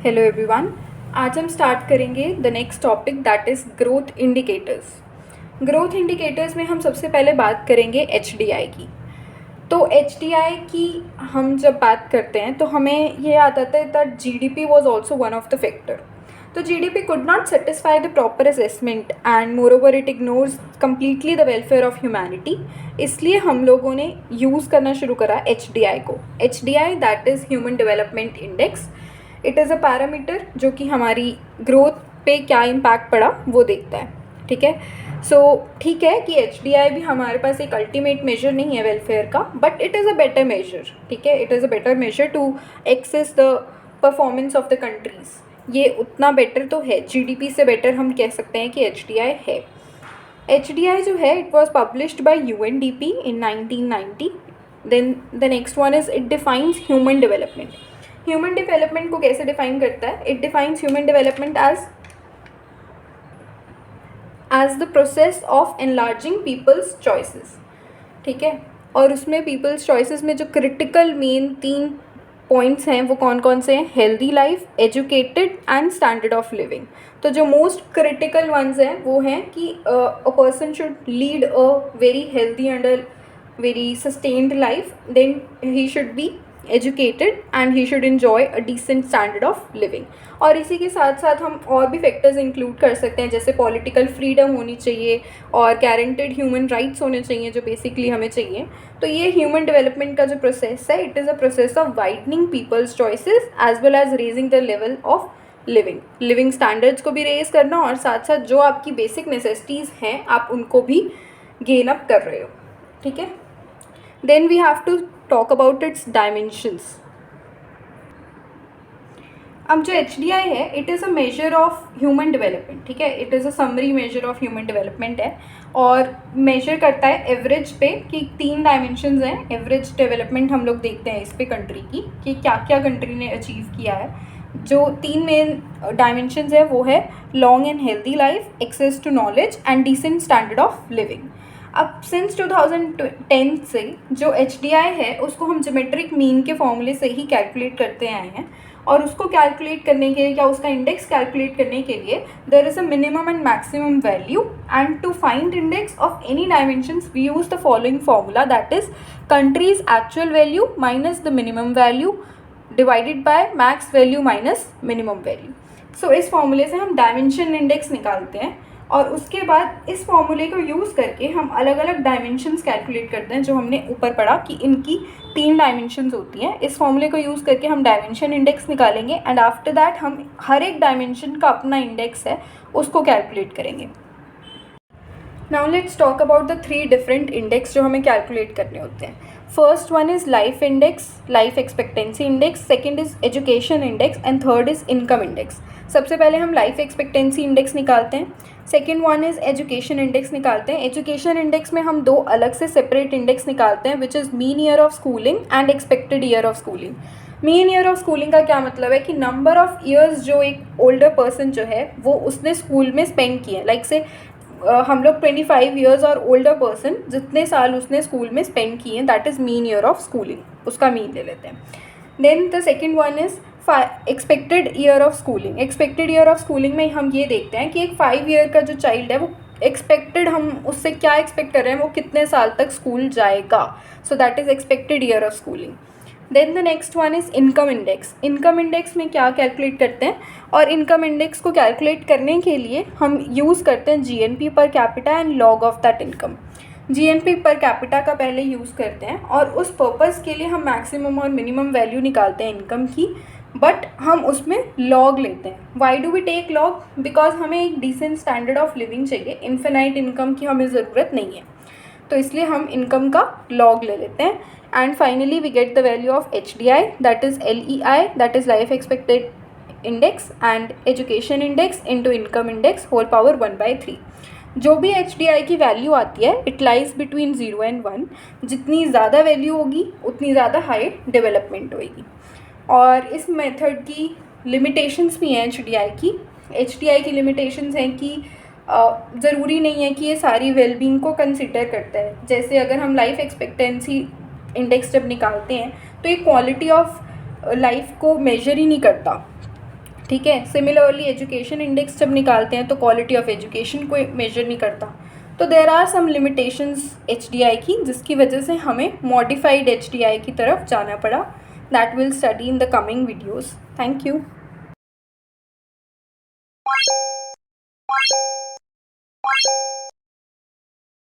Hello everyone. आज हम start करेंगे the next topic that is growth indicators. Growth indicators में हम सबसे पहले बात करेंगे एचडीआई की। तो एचडीआई की हम जब बात करते हैं तो हमें ये याद आता है that GDP was also one of the factor. तो GDP could not satisfy the proper assessment and moreover it ignores completely the welfare of humanity. इसलिए हम लोगों ने यूज़ करना शुरू करा एचडीआई को। HDI that is human development index. It is a parameter जो कि हमारी ग्रोथ पे क्या इम्पैक्ट पड़ा वो देखता है। ठीक है, ठीक है कि एचडीआई भी हमारे पास एक अल्टीमेट मेजर नहीं है वेलफेयर का, but it is a better measure. ठीक है, it is a better measure to assess the performance of the countries. ये उतना बेटर तो है, जीडीपी से बेटर हम कह सकते हैं कि एचडीआई है। एचडीआई जो है it was published by UNDP in 1990। Then the next one is it defines human development. Human development को कैसे डिफाइन करता है? It defines human development as the process of enlarging people's choices. ठीक है, और उसमें पीपल्स चॉइसेस में जो क्रिटिकल मेन 3 पॉइंट्स हैं वो कौन कौन से हैं? Healthy life, educated and standard of living. तो जो मोस्ट क्रिटिकल वंस हैं वो हैं कि a person should lead a very healthy and a very sustained life, then he should be educated and he should enjoy a decent standard of living. और इसी के साथ साथ हम और भी फैक्टर्स इंक्लूड कर सकते हैं, जैसे पॉलिटिकल फ्रीडम होनी चाहिए और गारंटेड ह्यूमन राइट्स होने चाहिए जो बेसिकली हमें चाहिए। तो ये ह्यूमन डेवलपमेंट का जो प्रोसेस है, it is a process of widening people's choices as well as raising the level of living standards को भी रेज करना, और साथ साथ जो आपकी बेसिक नेसेसिटीज़ हैं आप उनको भी गेन अप कर रहे हो। ठीक है, then we have to talk about its dimensions. अब जो एचडीआई है it is a measure of human development. ठीक है, it is a summary measure of human development है और मेजर करता है एवरेज पे कि 3 डायमेंशंस हैं। एवरेज डेवलपमेंट हम लोग देखते हैं इस पे कंट्री की कि क्या क्या कंट्री ने अचीव किया है। जो 3 मेन डायमेंशंस है वो है long and healthy life, access to knowledge and decent standard of living. अब सिंस 2010 से जो एचडीआई है उसको हम ज्योमेट्रिक मीन के फॉर्मूले से ही कैलकुलेट करते आए हैं, और उसको कैलकुलेट करने के लिए या उसका इंडेक्स कैलकुलेट करने के लिए there is a minimum and maximum value, and to find index of any dimensions we use the following formula that is countries actual value minus the minimum value divided by max value minus minimum value. So इस फॉर्मूले से हम dimension index निकालते हैं और उसके बाद इस फॉर्मूले को यूज़ करके हम अलग अलग डायमेंशंस कैलकुलेट करते हैं जो हमने ऊपर पढ़ा कि इनकी 3 डायमेंशंस होती हैं। इस फॉर्मूले को यूज़ करके हम डायमेंशन इंडेक्स निकालेंगे एंड आफ्टर दैट हम हर एक डायमेंशन का अपना इंडेक्स है उसको कैलकुलेट करेंगे। Now let's talk about the 3 different index जो हमें कैलकुलेट करने होते हैं। First one is life index, life expectancy index, second is education index and third is income index. सबसे पहले हम लाइफ एक्सपेक्टेंसी इंडेक्स निकालते हैं, second one is education index निकालते हैं। एजुकेशन इंडेक्स में हम 2 अलग से सेपरेट इंडेक्स निकालते हैं which is mean year of schooling and expected year of schooling. Mean year of schooling का क्या मतलब है कि नंबर ऑफ ईयर्स जो एक ओल्डर पर्सन जो है वो उसने स्कूल में स्पेंड किए हैं। लाइक से हम लोग 25 ईयर्स और ओल्डर पर्सन जितने साल उसने स्कूल में स्पेंड किए हैं that is mean year of schooling, उसका मीन ले लेते हैं। Then the second one is expected year of schooling. Expected year of schooling में हम ये देखते हैं कि एक 5 ईयर का जो चाइल्ड है वो एक्सपेक्टेड, हम उससे क्या एक्सपेक्ट कर रहे हैं वो कितने साल तक स्कूल जाएगा। So that is expected year of schooling. Then the next one is income index. Income index में क्या कैलकुलेट करते हैं, और इनकम इंडेक्स को कैलकुलेट करने के लिए हम यूज़ करते हैं GNP per capita and log of that income. GNP per capita का पहले यूज़ करते हैं और उस पर्पज़ के लिए हम मैक्सिमम और मिनिमम वैल्यू निकालते हैं इनकम की, बट हम उसमें लॉग लेते हैं। Why do we take log? Because हमें एक डिसेंट स्टैंडर्ड ऑफ लिविंग चाहिए, इन्फिनाइट इनकम की हमें ज़रूरत नहीं है, तो इसलिए हम इनकम का लॉग ले लेते हैं। And finally we get the value of HDI that is LEI that is life expected index and education index into income index whole power 1/3। जो भी एचडीआई की वैल्यू आती है इट लाइज बिटवीन 0 and 1। जितनी ज़्यादा वैल्यू होगी उतनी ज़्यादा हाई डेवलपमेंट होगी। और इस मेथड की लिमिटेशंस भी हैं एचडीआई की। एचडीआई की लिमिटेशंस हैं कि ज़रूरी नहीं है कि ये सारी वेलबींग को कंसिडर करता है। जैसे अगर हम लाइफ एक्सपेक्टेंसी इंडेक्स जब निकालते हैं तो ये क्वालिटी ऑफ लाइफ को मेजर ही नहीं करता, ठीक है। सिमिलरली एजुकेशन इंडेक्स जब निकालते हैं तो क्वालिटी ऑफ एजुकेशन को मेजर नहीं करता। तो there are some limitations HDI की, जिसकी वजह से हमें मॉडिफाइड HDI की तरफ जाना पड़ा। That will study in the coming videos. Thank you.